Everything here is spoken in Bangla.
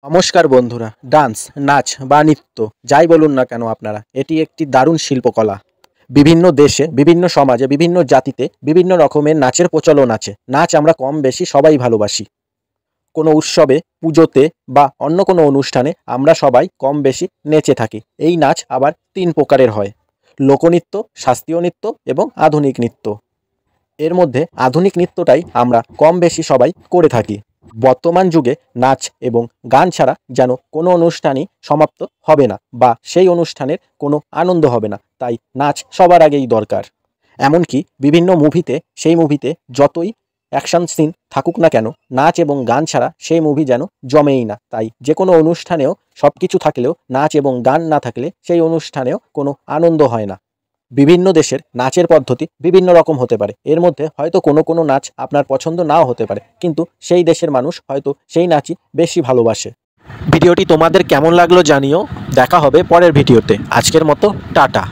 নমস্কার বন্ধুরা, ডান্স, নাচ বা নৃত্য যাই বলুন না কেন আপনারা, এটি একটি দারুণ শিল্পকলা। বিভিন্ন দেশে, বিভিন্ন সমাজে, বিভিন্ন জাতিতে বিভিন্ন রকমের নাচের প্রচলন আছে। নাচ আমরা কম বেশি সবাই ভালোবাসি। কোনো উৎসবে, পুজোতে বা অন্য কোনো অনুষ্ঠানে আমরা সবাই কম বেশি নেচে থাকি। এই নাচ আবার ৩ প্রকারের হয়: লোকনৃত্য, শাস্ত্রীয় নৃত্য এবং আধুনিক নৃত্য। এর মধ্যে আধুনিক নৃত্যটাই আমরা কম বেশি সবাই করে থাকি। বর্তমান যুগে নাচ এবং গান ছাড়া যেন কোনো অনুষ্ঠানই সমাপ্ত হবে না বা সেই অনুষ্ঠানের কোনো আনন্দ হবে না। তাই নাচ সবার আগেই দরকার। এমনকি বিভিন্ন মুভিতে, সেই মুভিতে যতই অ্যাকশন সিন থাকুক না কেন, নাচ এবং গান ছাড়া সেই মুভি যেন জমেই না। তাই যে কোনো অনুষ্ঠানেও সব কিছু থাকলেও নাচ এবং গান না থাকলে সেই অনুষ্ঠানেও কোনো আনন্দ হয় না। বিভিন্ন দেশের নাচের পদ্ধতি বিভিন্ন রকম হতে পারে। এর মধ্যে হয়তো কোনো কোনো নাচ আপনার পছন্দ নাও হতে পারে, কিন্তু সেই দেশের মানুষ হয়তো সেই নাচই বেশি ভালোবাসে। ভিডিওটি তোমাদের কেমন লাগলো জানিও। দেখা হবে পরের ভিডিওতে। আজকের মতো টাটা।